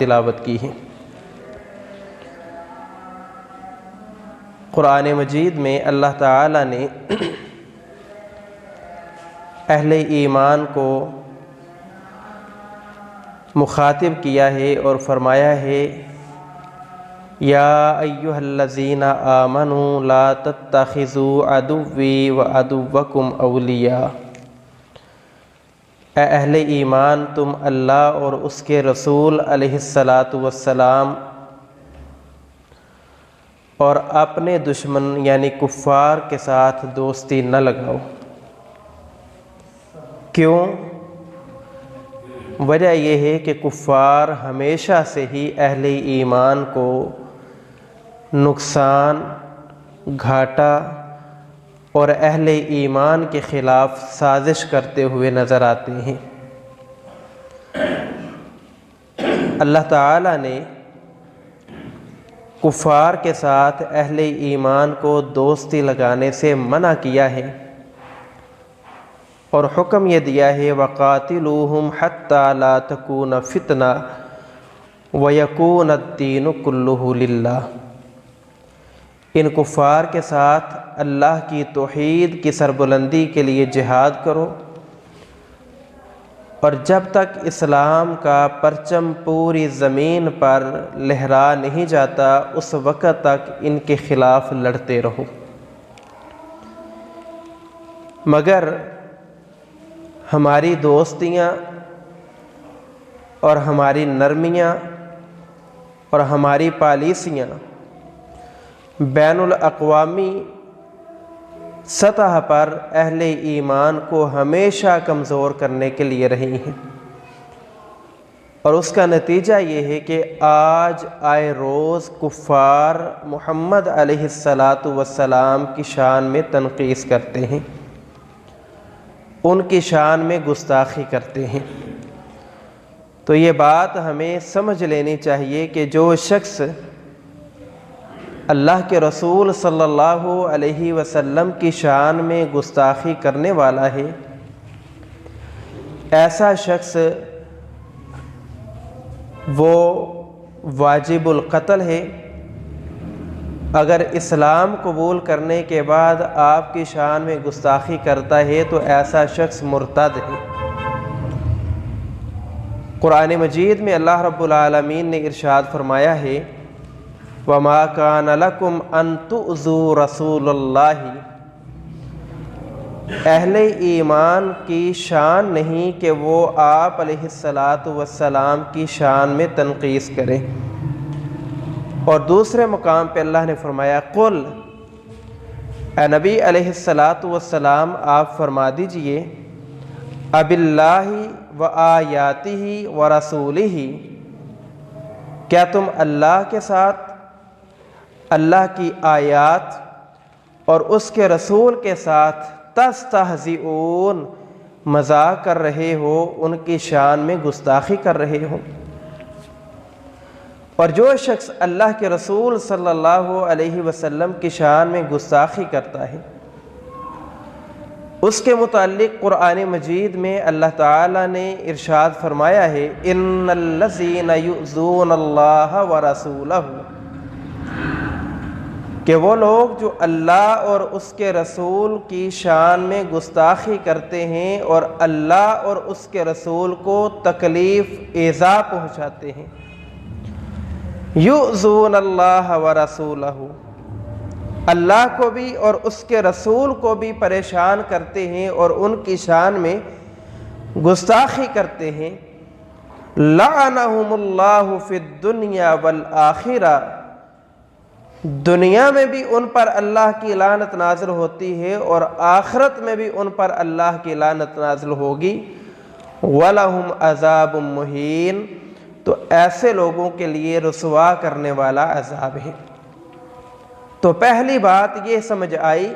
تلاوت کی ہے۔ قرآن مجید میں اللہ تعالیٰ نے اہل ایمان کو مخاطب کیا ہے اور فرمایا ہے یا ایھا الذین آمنوا لا تتخذوا عدوی وعدوکم اولیاء، اے اہل ایمان تم اللہ اور اس کے رسول علیہ الصلاۃ والسلام اور اپنے دشمن یعنی کفار کے ساتھ دوستی نہ لگاؤ۔ کیوں؟ وجہ یہ ہے کہ کفار ہمیشہ سے ہی اہل ایمان کو نقصان، گھاٹا اور اہل ایمان کے خلاف سازش کرتے ہوئے نظر آتے ہیں۔ اللہ تعالیٰ نے کفار کے ساتھ اہل ایمان کو دوستی لگانے سے منع کیا ہے اور حکم یہ دیا ہے وَقَاتِلُوهُمْ حَتَّى لَا تَكُونَ فِتْنَةٌ وَيَكُونَ الدِّينُ كُلُّهُ لِلَّهِ، ان کفار کے ساتھ اللہ کی توحید کی سربلندی کے لیے جہاد کرو، اور جب تک اسلام کا پرچم پوری زمین پر لہرا نہیں جاتا اس وقت تک ان کے خلاف لڑتے رہو۔ مگر ہماری دوستیاں اور ہماری نرمیاں اور ہماری پالیسیاں بین الاقوامی سطح پر اہل ایمان کو ہمیشہ کمزور کرنے کے لیے رہی ہیں، اور اس کا نتیجہ یہ ہے کہ آج آئے روز کفار محمد علیہ السلام کی شان میں تنقیص کرتے ہیں، ان کی شان میں گستاخی کرتے ہیں۔ تو یہ بات ہمیں سمجھ لینی چاہیے کہ جو شخص اللہ کے رسول صلی اللہ علیہ وسلم کی شان میں گستاخی کرنے والا ہے، ایسا شخص وہ واجب القتل ہے۔ اگر اسلام قبول کرنے کے بعد آپ کی شان میں گستاخی کرتا ہے تو ایسا شخص مرتد ہے۔ قرآن مجید میں اللہ رب العالمین نے ارشاد فرمایا ہے وَمَا كَانَ لَكُمْ أَن تُؤْذُوا رَسُولَ اللَّهِ، اہل ایمان کی شان نہیں کہ وہ آپ علیہ السلام کی شان میں تنقیص کریں۔ اور دوسرے مقام پہ اللہ نے فرمایا قل، اے نبی علیہ السلام آپ فرما دیجئے اب اللہ و آیاتہ و رسولہ، کیا تم اللہ کے ساتھ، اللہ کی آیات اور اس کے رسول کے ساتھ تستہزئون مذاق کر رہے ہو، ان کی شان میں گستاخی کر رہے ہو؟ اور جو شخص اللہ کے رسول صلی اللہ علیہ وسلم کی شان میں گستاخی کرتا ہے، اس کے متعلق قرآن مجید میں اللہ تعالیٰ نے ارشاد فرمایا ہے ان الذین یؤذون اللہ ورسولہ، کہ وہ لوگ جو اللہ اور اس کے رسول کی شان میں گستاخی کرتے ہیں اور اللہ اور اس کے رسول کو تکلیف ایذا پہنچاتے ہیں، یؤذون اللہ ورسولہ، اللہ کو بھی اور اس کے رسول کو بھی پریشان کرتے ہیں اور ان کی شان میں گستاخی کرتے ہیں، لعنہم اللہ فی الدنیا والآخرہ، دنیا میں بھی ان پر اللہ کی لعنت نازل ہوتی ہے اور آخرت میں بھی ان پر اللہ کی لعنت نازل ہوگی، وَلَهُمْ عَذَابٌ مُّهِينٌ، تو ایسے لوگوں کے لیے رسوا کرنے والا عذاب ہے۔ تو پہلی بات یہ سمجھ آئی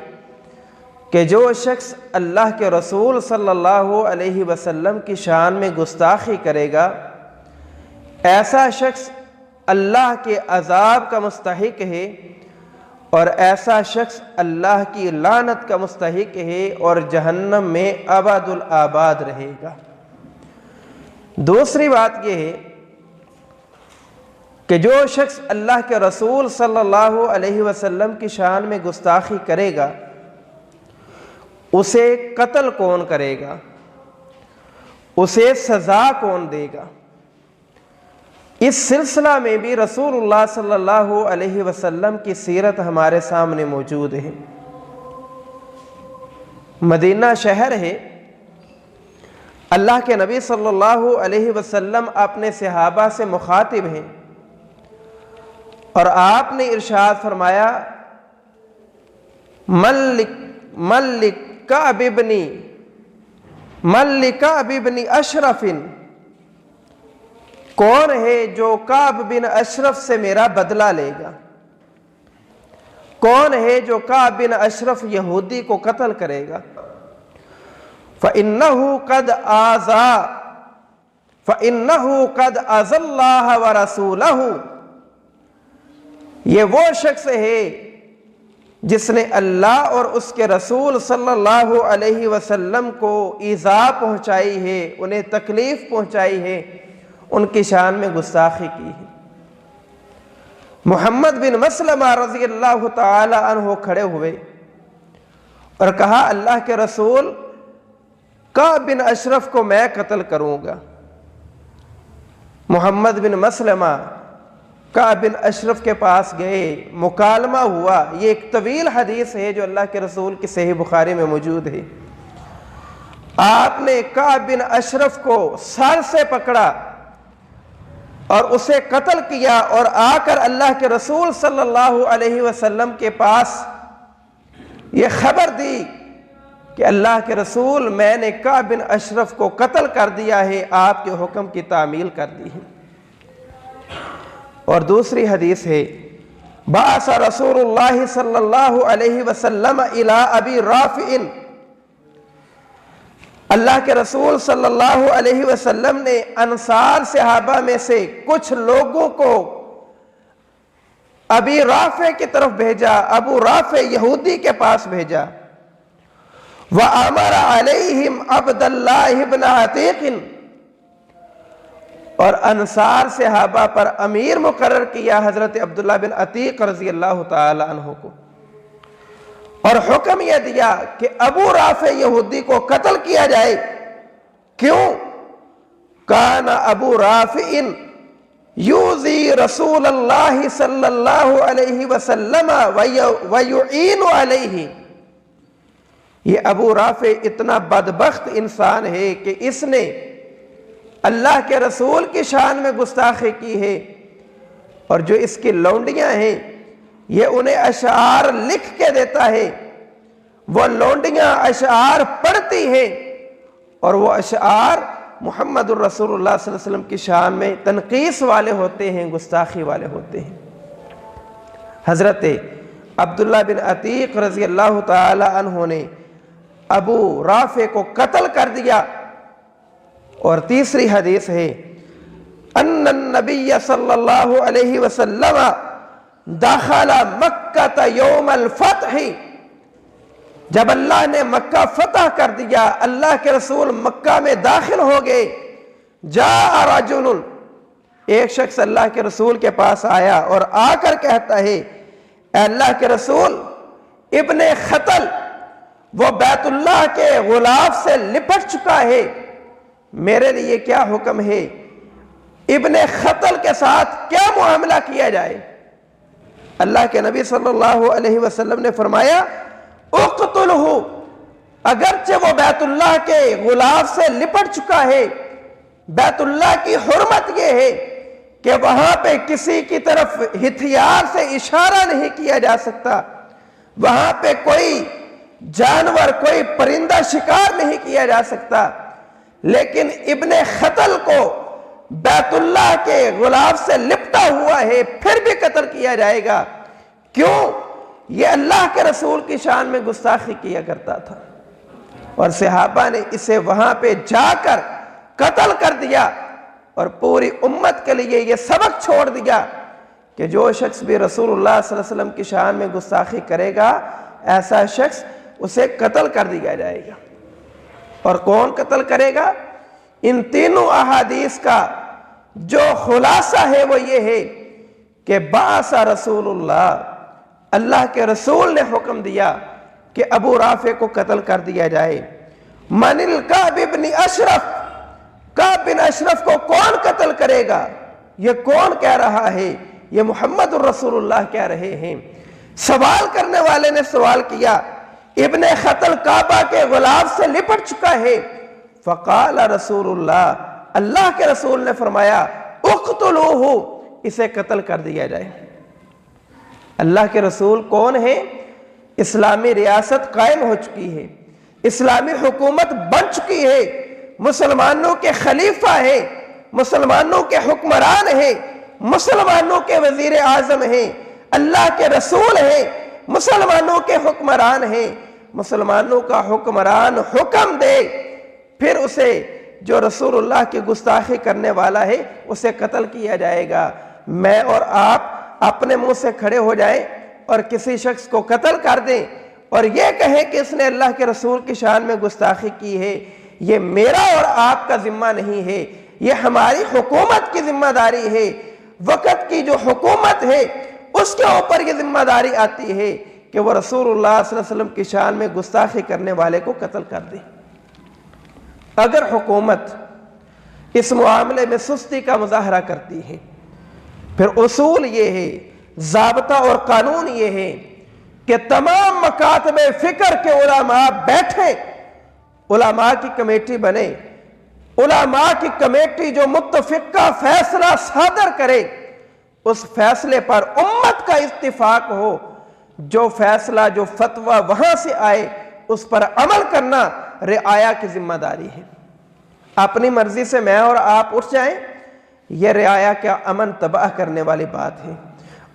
کہ جو شخص اللہ کے رسول صلی اللہ علیہ وسلم کی شان میں گستاخی کرے گا، ایسا شخص اللہ کے عذاب کا مستحق ہے اور ایسا شخص اللہ کی لعنت کا مستحق ہے اور جہنم میں ابد الآباد رہے گا۔ دوسری بات یہ ہے کہ جو شخص اللہ کے رسول صلی اللہ علیہ وسلم کی شان میں گستاخی کرے گا اسے قتل کون کرے گا، اسے سزا کون دے گا۔ اس سلسلہ میں بھی رسول اللہ صلی اللہ علیہ وسلم کی سیرت ہمارے سامنے موجود ہے۔ مدینہ شہر ہے، اللہ کے نبی صلی اللہ علیہ وسلم اپنے صحابہ سے مخاطب ہیں اور آپ نے ارشاد فرمایا ملک کعب بن اشرف، کون ہے جو کعب بن اشرف سے میرا بدلہ لے گا، کون ہے جو کعب بن اشرف یہودی کو قتل کرے گا۔ فَإِنَّهُ قَدْ أَذَى اللَّهَ وَرَسُولَهُ، یہ وہ شخص ہے جس نے اللہ اور اس کے رسول صلی اللہ علیہ وسلم کو ایذا پہنچائی ہے، انہیں تکلیف پہنچائی ہے، ان کی شان میں گستاخی کی ہے۔ محمد بن مسلمہ رضی اللہ تعالی عنہ کھڑے ہوئے اور کہا اللہ کے رسول کعب بن اشرف کو میں قتل کروں گا۔ محمد بن مسلمہ کعب بن اشرف کے پاس گئے، مکالمہ ہوا۔ یہ ایک طویل حدیث ہے جو اللہ کے رسول کی صحیح بخاری میں موجود ہے۔ آپ نے کعب بن اشرف کو سر سے پکڑا اور اسے قتل کیا اور آ کر اللہ کے رسول صلی اللہ علیہ وسلم کے پاس یہ خبر دی کہ اللہ کے رسول میں نے کعب بن اشرف کو قتل کر دیا ہے، آپ کے حکم کی تعمیل کر دی ہے۔ اور دوسری حدیث ہے بعث رسول اللہ صلی اللہ علیہ وسلم الی ابی رافع، اللہ کے رسول صلی اللہ علیہ وسلم نے انصار صحابہ میں سے کچھ لوگوں کو ابی رافع کی طرف بھیجا، ابو رافع یہودی کے پاس بھیجا۔ وَأَمَرَ عَلَيْهِمْ عَبْدَ اللَّهِ بْنَ عَتِيقٍ، اور انصار صحابہ پر امیر مقرر کیا حضرت عبداللہ بن عتیق رضی اللہ تعالی عنہ کو، اور حکم یہ دیا کہ ابو رافع یہودی کو قتل کیا جائے۔ کیوں؟ کان ابو رافع یوزی رسول اللہ صلی اللہ علیہ وسلم ویعین علیہ، یہ ابو رافع اتنا بدبخت انسان ہے کہ اس نے اللہ کے رسول کی شان میں گستاخی کی ہے، اور جو اس کی لونڈیاں ہیں یہ انہیں اشعار لکھ کے دیتا ہے، وہ لونڈیاں اشعار پڑھتی ہیں اور وہ اشعار محمد الرسول اللہ صلی اللہ علیہ وسلم کی شان میں تنقیص والے ہوتے ہیں، گستاخی والے ہوتے ہیں۔ حضرت عبداللہ بن عتیق رضی اللہ تعالی عنہ نے ابو رافع کو قتل کر دیا۔ اور تیسری حدیث ہے ان النبی صلی اللہ علیہ وسلم دخل مکہ یوم الفتح، جب اللہ نے مکہ فتح کر دیا، اللہ کے رسول مکہ میں داخل ہو گئے۔ جاء رجل، ایک شخص اللہ کے رسول کے پاس آیا اور آ کر کہتا ہے اے اللہ کے رسول، ابن خطل وہ بیت اللہ کے غلاف سے لپٹ چکا ہے، میرے لیے کیا حکم ہے؟ ابن خطل کے ساتھ کیا معاملہ کیا جائے؟ اللہ کے نبی صلی اللہ علیہ وسلم نے فرمایا اقتلہ، اگرچہ وہ بیت اللہ کے غلاف سے لپٹ چکا ہے، بیت اللہ کی حرمت یہ ہے کہ وہاں پہ کسی کی طرف ہتھیار سے اشارہ نہیں کیا جا سکتا، وہاں پہ کوئی جانور، کوئی پرندہ شکار نہیں کیا جا سکتا، لیکن ابن خطل کو بیت اللہ کے غلاف سے لپٹا ہوا ہے، پھر بھی قتل کیا جائے گا۔ کیوں؟ یہ اللہ کے رسول کی شان میں گستاخی کیا کرتا تھا، اور صحابہ نے اسے وہاں پہ جا کر قتل کر دیا، اور پوری امت کے لیے یہ سبق چھوڑ دیا کہ جو شخص بھی رسول اللہ صلی اللہ علیہ وسلم کی شان میں گستاخی کرے گا، ایسا شخص اسے قتل کر دیا جائے گا۔ اور کون قتل کرے گا؟ ان تینوں احادیث کا جو خلاصہ ہے وہ یہ ہے کہ بعث رسول اللہ کے رسول نے حکم دیا کہ ابو رافع کو قتل کر دیا جائے۔ من الکعب ابن اشرف، کعب بن اشرف کو کون قتل کرے گا؟ یہ کون کہہ رہا ہے؟ یہ محمد الرسول اللہ کہہ رہے ہیں۔ سوال کرنے والے نے سوال کیا، ابن قتل کعبہ کے غلاف سے لپٹ چکا ہے۔ فقال رسول اللہ کے رسول نے فرمایا اقتلوہ، اسے قتل کر دیا جائے۔ اللہ کے رسول کون ہیں؟ اسلامی ریاست قائم ہو چکی ہے، اسلامی حکومت بن چکی ہے، مسلمانوں کے خلیفہ ہیں، مسلمانوں کے حکمران ہیں، مسلمانوں کے وزیر اعظم ہیں، اللہ کے رسول ہیں، مسلمانوں کے حکمران ہیں۔ مسلمانوں کا حکمران حکم دے، پھر اسے جو رسول اللہ کی گستاخی کرنے والا ہے اسے قتل کیا جائے گا۔ میں اور آپ اپنے منہ سے کھڑے ہو جائیں اور کسی شخص کو قتل کر دیں اور یہ کہیں کہ اس نے اللہ کے رسول کی شان میں گستاخی کی ہے، یہ میرا اور آپ کا ذمہ نہیں ہے، یہ ہماری حکومت کی ذمہ داری ہے۔ وقت کی جو حکومت ہے اس کے اوپر یہ ذمہ داری آتی ہے کہ وہ رسول اللہ صلی اللہ علیہ وسلم کی شان میں گستاخی کرنے والے کو قتل کر دے۔ اگر حکومت اس معاملے میں سستی کا مظاہرہ کرتی ہے، پھر اصول یہ ہے، ضابطہ اور قانون یہ ہے کہ تمام مکاتب فکر کے علماء بیٹھیں، علماء کی کمیٹی بنے، علماء کی کمیٹی جو متفقہ فیصلہ صادر کرے، اس فیصلے پر امت کا اتفاق ہو، جو فیصلہ جو فتویٰ وہاں سے آئے اس پر عمل کرنا رعایا کی ذمہ داری ہے۔ اپنی مرضی سے میں اور آپ اٹھ جائیں، یہ رعایا کا امن تباہ کرنے والی بات ہے۔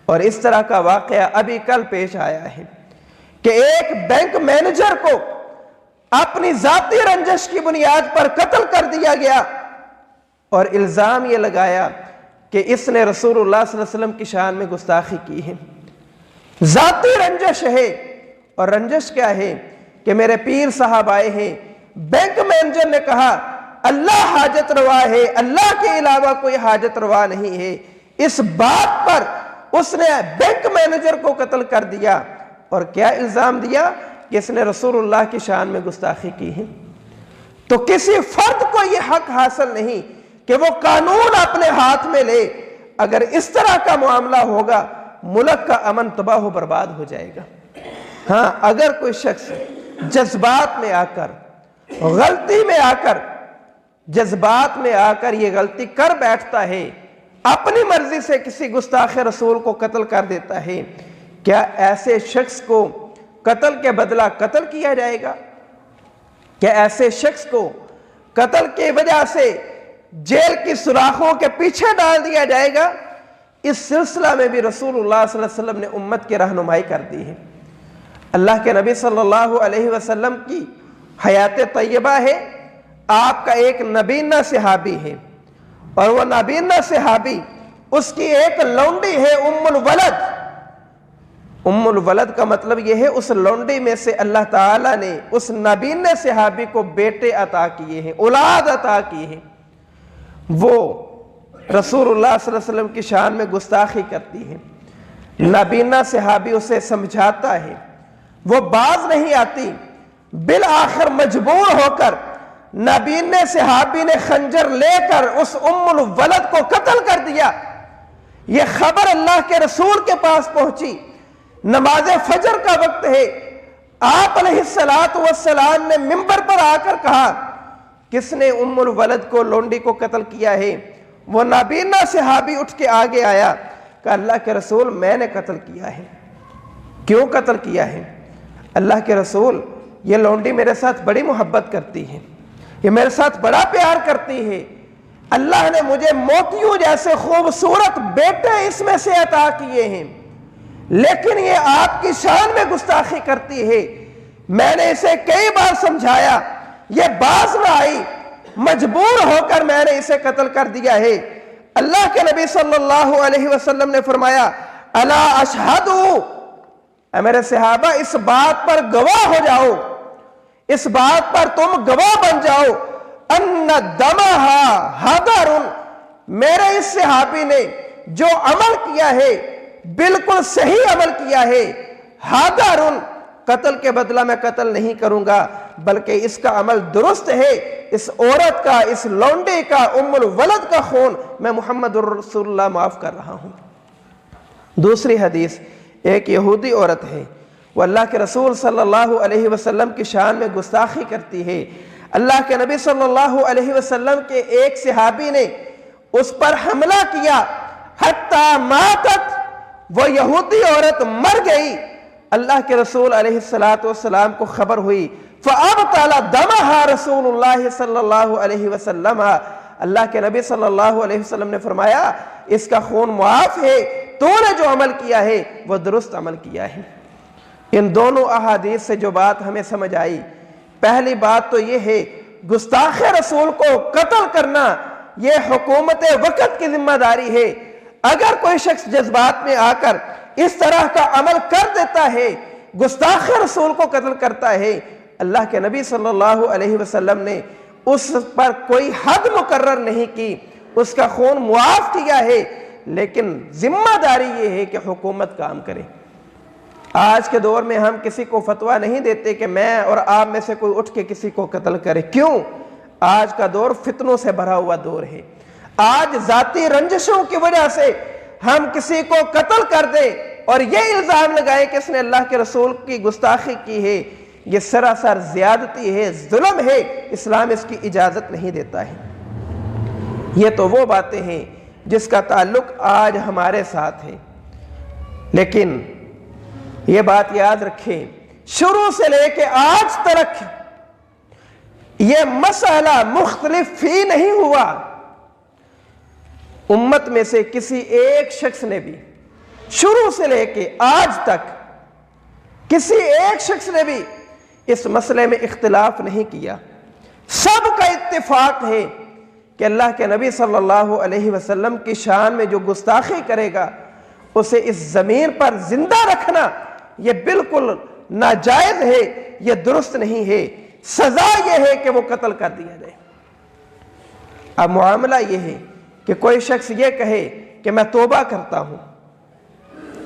اور اس طرح کا واقعہ ابھی کل پیش آیا ہے کہ ایک بینک مینیجر کو اپنی ذاتی رنجش کی بنیاد پر قتل کر دیا گیا اور الزام یہ لگایا کہ اس نے رسول اللہ صلی اللہ علیہ وسلم کی شان میں گستاخی کی ہے۔ ذاتی رنجش ہے، اور رنجش کیا ہے کہ میرے پیر صاحب آئے ہیں، بینک مینیجر نے کہا اللہ حاجت روا ہے، اللہ کے علاوہ کوئی حاجت روا نہیں ہے، اس بات پر اس نے بینک مینیجر کو قتل کر دیا اور کیا الزام دیا کہ اس نے رسول اللہ کی شان میں گستاخی کی ہے۔ تو کسی فرد کو یہ حق حاصل نہیں کہ وہ قانون اپنے ہاتھ میں لے۔ اگر اس طرح کا معاملہ ہوگا ملک کا امن تباہ و برباد ہو جائے گا۔ ہاں، اگر کوئی شخص جذبات میں آ کر غلطی میں آ کر جذبات میں آ کر یہ غلطی کر بیٹھتا ہے، اپنی مرضی سے کسی گستاخ رسول کو قتل کر دیتا ہے، کیا ایسے شخص کو قتل کے بدلہ قتل کیا جائے گا؟ کیا ایسے شخص کو قتل کی وجہ سے جیل کی سوراخوں کے پیچھے ڈال دیا جائے گا؟ اس سلسلہ میں بھی رسول اللہ صلی اللہ علیہ وسلم نے امت کی رہنمائی کر دی ہے۔ اللہ کے نبی صلی اللہ علیہ وسلم کی حیات طیبہ ہے، آپ کا ایک نبینہ صحابی ہے، اور وہ نبینہ صحابی اس کی ایک لونڈی ہے ام الولد۔ ام الولد کا مطلب یہ ہے اس لونڈی میں سے اللہ تعالیٰ نے اس نبینہ صحابی کو بیٹے عطا کیے ہیں، اولاد عطا کی ہے۔ وہ رسول اللہ صلی اللہ علیہ وسلم کی شان میں گستاخی کرتی ہے، نبینہ صحابی اسے سمجھاتا ہے، وہ باز نہیں آتی، بالآخر مجبور ہو کر نبینہ صحابی نے خنجر لے کر اس ام الولد کو قتل کر دیا۔ یہ خبر اللہ کے رسول کے پاس پہنچی، نماز فجر کا وقت ہے، آپ علیہ السلام نے منبر پر آ کر کہا کس نے ام الولد کو لونڈی کو قتل کیا ہے؟ وہ نابینا صحابی اٹھ کے آگے آیا کہ اللہ کے رسول میں نے قتل کیا ہے۔ کیوں قتل کیا ہے؟ اللہ کے رسول یہ لونڈی میرے ساتھ بڑی محبت کرتی ہے، یہ میرے ساتھ بڑا پیار کرتی ہے، اللہ نے مجھے موتیوں جیسے خوبصورت بیٹے اس میں سے عطا کیے ہیں، لیکن یہ آپ کی شان میں گستاخی کرتی ہے۔ میں نے اسے کئی بار سمجھایا، یہ باز نہ آئی، مجبور ہو کر میں نے اسے قتل کر دیا ہے۔ اللہ کے نبی صلی اللہ علیہ وسلم نے فرمایا الا اشہدو، اے میرے صحابہ اس بات پر گواہ ہو جاؤ، اس بات پر تم گواہ بن جاؤ، ان دمہا حدر، میرے اس صحابی نے جو عمل کیا ہے بالکل صحیح عمل کیا ہے، حاضرن قتل کے بدلہ میں قتل نہیں کروں گا، بلکہ اس کا عمل درست ہے، اس عورت کا، اس لونڈے کا، ام الولد کا خون میں محمد رسول اللہ معاف کر رہا ہوں۔ دوسری حدیث، ایک یہودی عورت ہے، وہ اللہ کے رسول صلی اللہ علیہ وسلم کی شان میں گستاخی کرتی ہے۔ اللہ کے نبی صلی اللہ علیہ وسلم کے ایک صحابی نے اس پر حملہ کیا، حتیٰ ماتت، وہ یہودی عورت مر گئی۔ اللہ کے رسول علیہ السلام کو خبر ہوئی، فَأَبْطَلَ دَمَهَا رسول اللہ صلی اللہ علیہ وسلم، اللہ کے نبی صلی اللہ علیہ وسلم نے فرمایا اس کا خون معاف ہے، تو نے جو عمل کیا ہے وہ درست عمل کیا ہے۔ ان دونوں احادیث سے جو بات ہمیں سمجھ آئی، پہلی بات تو یہ ہے گستاخ رسول کو قتل کرنا یہ حکومت وقت کی ذمہ داری ہے۔ اگر کوئی شخص جذبات میں آ کر اس طرح کا عمل کر دیتا ہے، گستاخ رسول کو قتل کرتا ہے، اللہ کے نبی صلی اللہ علیہ وسلم نے اس پر کوئی حد مقرر نہیں کی، اس کا خون معاف کیا ہے، لیکن ذمہ داری یہ ہے کہ حکومت کام کرے۔ آج کے دور میں ہم کسی کو فتویٰ نہیں دیتے کہ میں اور آپ میں سے کوئی اٹھ کے کسی کو قتل کرے۔ کیوں؟ آج کا دور فتنوں سے بھرا ہوا دور ہے۔ آج ذاتی رنجشوں کی وجہ سے ہم کسی کو قتل کر دیں اور یہ الزام لگائیں کہ اس نے اللہ کے رسول کی گستاخی کی ہے، یہ سراسر زیادتی ہے، ظلم ہے، اسلام اس کی اجازت نہیں دیتا ہے۔ یہ تو وہ باتیں ہیں جس کا تعلق آج ہمارے ساتھ ہے، لیکن یہ بات یاد رکھیں، شروع سے لے کے آج تک یہ مسئلہ مختلف ہی نہیں ہوا۔ امت میں سے کسی ایک شخص نے بھی شروع سے لے کے آج تک کسی ایک شخص نے بھی اس مسئلے میں اختلاف نہیں کیا۔ سب کا اتفاق ہے کہ اللہ کے نبی صلی اللہ علیہ وسلم کی شان میں جو گستاخی کرے گا اسے اس زمین پر زندہ رکھنا یہ بالکل ناجائز ہے، یہ درست نہیں ہے، سزا یہ ہے کہ وہ قتل کر دیا جائے۔ اب معاملہ یہ ہے کہ کوئی شخص یہ کہے کہ میں توبہ کرتا ہوں،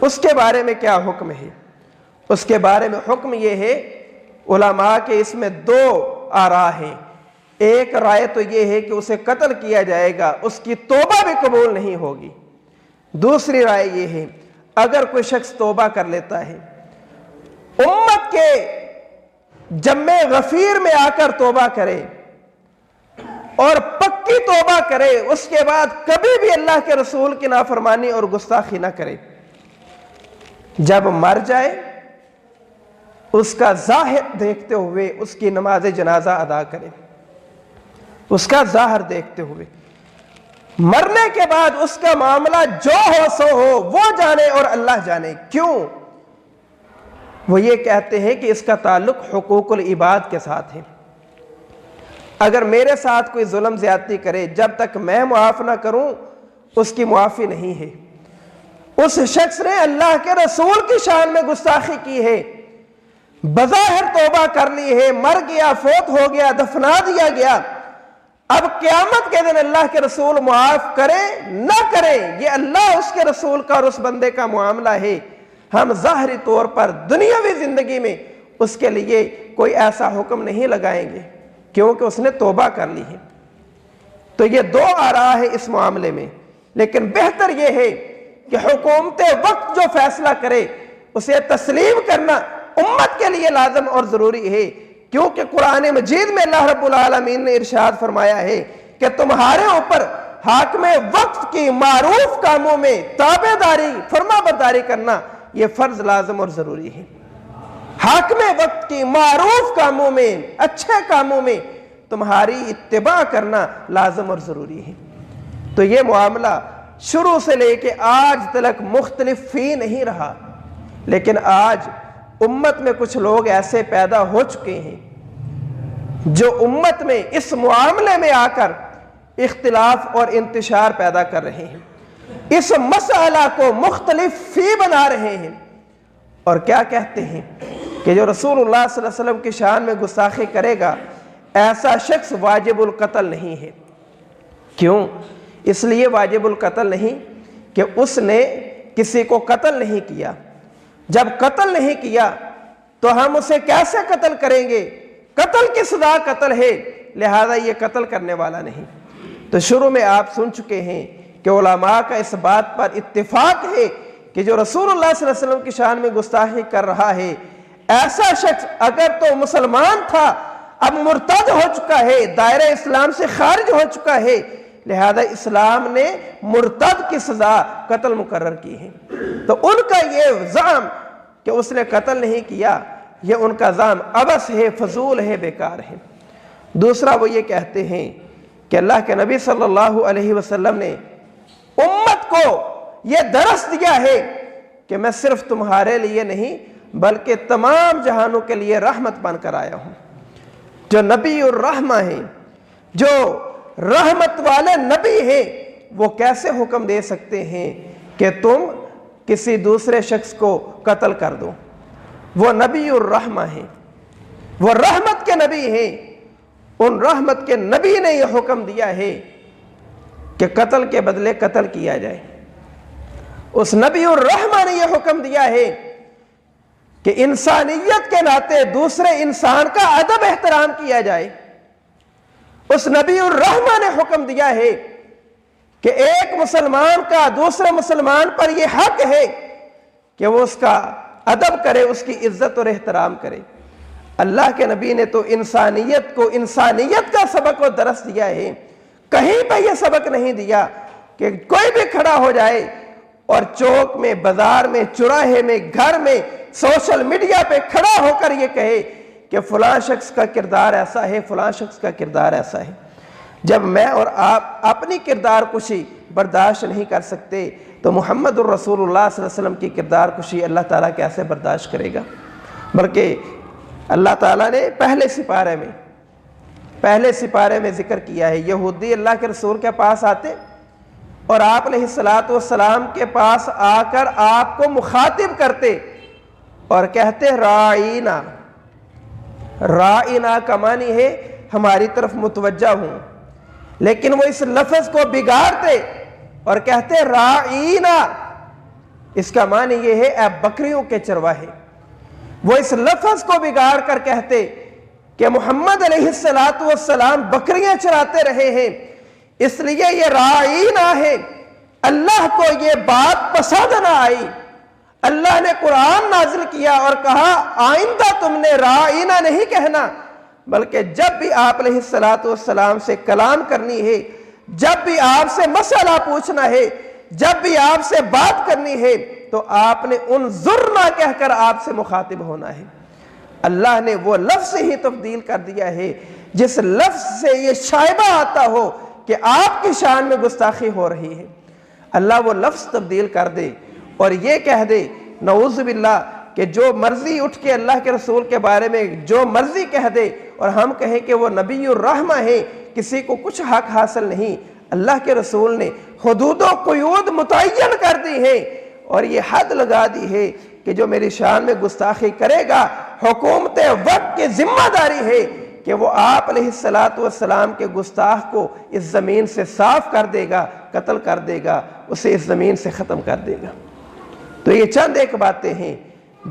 اس کے بارے میں کیا حکم ہے؟ اس کے بارے میں حکم یہ ہے، علماء کے اس میں دو آراء ہیں۔ ایک رائے تو یہ ہے کہ اسے قتل کیا جائے گا، اس کی توبہ بھی قبول نہیں ہوگی۔ دوسری رائے یہ ہے اگر کوئی شخص توبہ کر لیتا ہے، امت کے جمع غفیر میں آ کر توبہ کرے اور پکی توبہ کرے، اس کے بعد کبھی بھی اللہ کے رسول کی نافرمانی اور گستاخی نہ کرے، جب مر جائے اس کا ظاہر دیکھتے ہوئے اس کی نماز جنازہ ادا کرے، اس کا ظاہر دیکھتے ہوئے۔ مرنے کے بعد اس کا معاملہ جو ہو سو ہو، وہ جانے اور اللہ جانے۔ کیوں؟ وہ یہ کہتے ہیں کہ اس کا تعلق حقوق العباد کے ساتھ ہے۔ اگر میرے ساتھ کوئی ظلم زیادتی کرے، جب تک میں معاف نہ کروں اس کی معافی نہیں ہے۔ اس شخص نے اللہ کے رسول کی شان میں گستاخی کی ہے، بظاہر توبہ کر لی ہے، مر گیا، فوت ہو گیا، دفنا دیا گیا، اب قیامت کے دن اللہ کے رسول معاف کرے نہ کرے یہ اللہ اس کے رسول کا اور اس بندے کا معاملہ ہے۔ ہم ظاہری طور پر دنیاوی زندگی میں اس کے لیے کوئی ایسا حکم نہیں لگائیں گے کیونکہ اس نے توبہ کر لی ہے۔ تو یہ دو آراء ہے اس معاملے میں، لیکن بہتر یہ ہے کہ حکومت وقت جو فیصلہ کرے اسے تسلیم کرنا امت کے لیے لازم اور ضروری ہے، کیونکہ قرآن مجید میں اللہ رب العالمین نے ارشاد فرمایا ہے کہ تمہارے اوپر حاکم وقت کی معروف کاموں میں تابع داری، فرما برداری کرنا یہ فرض لازم اور ضروری ہے۔ حاکم وقت کی معروف کاموں میں، اچھے کاموں میں تمہاری اتباع کرنا لازم اور ضروری ہے۔ تو یہ معاملہ شروع سے لے کے آج تک مختلف ہی نہیں رہا، لیکن آج امت میں کچھ لوگ ایسے پیدا ہو چکے ہیں جو امت میں اس معاملے میں آ کر اختلاف اور انتشار پیدا کر رہے ہیں، اس مسئلہ کو مختلف فی بنا رہے ہیں، اور کیا کہتے ہیں کہ جو رسول اللہ صلی اللہ علیہ وسلم کی شان میں گستاخی کرے گا ایسا شخص واجب القتل نہیں ہے۔ کیوں؟ اس لیے واجب القتل نہیں کہ اس نے کسی کو قتل نہیں کیا۔ جب قتل نہیں کیا تو ہم اسے کیسے قتل کریں گے؟ قتل کی سزا قتل ہے، لہذا یہ قتل کرنے والا نہیں۔ تو شروع میں آپ سن چکے ہیں کہ علماء کا اس بات پر اتفاق ہے کہ جو رسول اللہ صلی اللہ علیہ وسلم کی شان میں گستاخی کر رہا ہے، ایسا شخص اگر تو مسلمان تھا اب مرتد ہو چکا ہے، دائرہ اسلام سے خارج ہو چکا ہے، لہذا اسلام نے مرتد کی سزا قتل مقرر کی ہے۔ تو ان کا یہ زعم کہ اس نے قتل نہیں کیا، یہ ان کا زعم عبث ہے، فضول ہے، بیکار ہے۔ دوسرا وہ یہ کہتے ہیں کہ اللہ کے نبی صلی اللہ علیہ وسلم نے امت کو یہ درس دیا ہے کہ میں صرف تمہارے لیے نہیں بلکہ تمام جہانوں کے لیے رحمت بن کر آیا ہوں۔ جو نبی الرحمہ ہیں، جو رحمت والے نبی ہیں، وہ کیسے حکم دے سکتے ہیں کہ تم کسی دوسرے شخص کو قتل کر دو؟ وہ نبی الرحمہ ہیں، وہ رحمت کے نبی ہیں۔ ان رحمت کے نبی نے یہ حکم دیا ہے کہ قتل کے بدلے قتل کیا جائے۔ اس نبی الرحمہ نے یہ حکم دیا ہے کہ انسانیت کے ناطے دوسرے انسان کا ادب احترام کیا جائے۔ اس نبی الرحمہ نے حکم دیا ہے کہ ایک مسلمان کا دوسرے مسلمان پر یہ حق ہے کہ وہ اس کا ادب کرے، اس کی عزت اور احترام کرے۔ اللہ کے نبی نے تو انسانیت کو انسانیت کا سبق و درس دیا ہے، کہیں پہ یہ سبق نہیں دیا کہ کوئی بھی کھڑا ہو جائے اور چوک میں، بازار میں، چوراہے میں، گھر میں، سوشل میڈیا پہ کھڑا ہو کر یہ کہے کہ فلاں شخص کا کردار ایسا ہے، فلاں شخص کا کردار ایسا ہے۔ جب میں اور آپ اپنی کردار کشی برداشت نہیں کر سکتے تو محمد الرسول اللہ صلی اللہ علیہ وسلم کی کردار کشی اللہ تعالیٰ کیسے برداشت کرے گا؟ بلکہ اللہ تعالیٰ نے پہلے سپارے میں ذکر کیا ہے، یہودی اللہ کے رسول کے پاس آتے اور آپ علیہ السلام کے پاس آ کر آپ کو مخاطب کرتے اور کہتے رائینا۔ رائینا کا معنی ہے ہماری طرف متوجہ ہوں، لیکن وہ اس لفظ کو بگاڑتے اور کہتے رائینا، اس کا معنی یہ ہے اے بکریوں کے چرواہے۔ وہ اس لفظ کو بگاڑ کر کہتے کہ محمد علیہ السلام بکریاں چراتے رہے ہیں، اس لیے یہ رائینا ہے۔ اللہ کو یہ بات پسند نہ آئی، اللہ نے قرآن نازل کیا اور کہا آئندہ تم نے رائینا نہیں کہنا، بلکہ جب بھی آپ علیہ السلام سے کلام کرنی ہے، جب بھی آپ سے مسئلہ پوچھنا ہے، جب بھی آپ سے بات کرنی ہے تو آپ نے انظرنا کہہ کر آپ سے مخاطب ہونا ہے۔ اللہ نے وہ لفظ ہی تبدیل کر دیا ہے جس لفظ سے یہ شائبہ آتا ہو کہ آپ کی شان میں گستاخی ہو رہی ہے۔ اللہ وہ لفظ تبدیل کر دے اور یہ کہہ دے نعوذ باللہ کہ جو مرضی اٹھ کے اللہ کے رسول کے بارے میں جو مرضی کہہ دے اور ہم کہیں کہ وہ نبی الرحمہ ہے، کسی کو کچھ حق حاصل نہیں۔ اللہ کے رسول نے حدود و قیود متعین کر دی ہے اور یہ حد لگا دی ہے کہ جو میری شان میں گستاخی کرے گا، حکومت وقت کی ذمہ داری ہے کہ وہ آپ علیہ السلام کے گستاخ کو اس زمین سے صاف کر دے گا، قتل کر دے گا، اسے اس زمین سے ختم کر دے گا۔ تو یہ چند ایک باتیں ہیں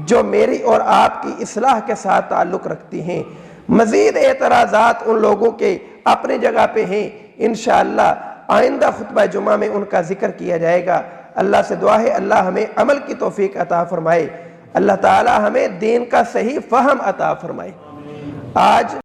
جو میری اور آپ کی اصلاح کے ساتھ تعلق رکھتی ہیں۔ مزید اعتراضات ان لوگوں کے اپنی جگہ پہ ہیں، انشاءاللہ آئندہ خطبہ جمعہ میں ان کا ذکر کیا جائے گا۔ اللہ سے دعا ہے اللہ ہمیں عمل کی توفیق عطا فرمائے، اللہ تعالی ہمیں دین کا صحیح فہم عطا فرمائے۔ آج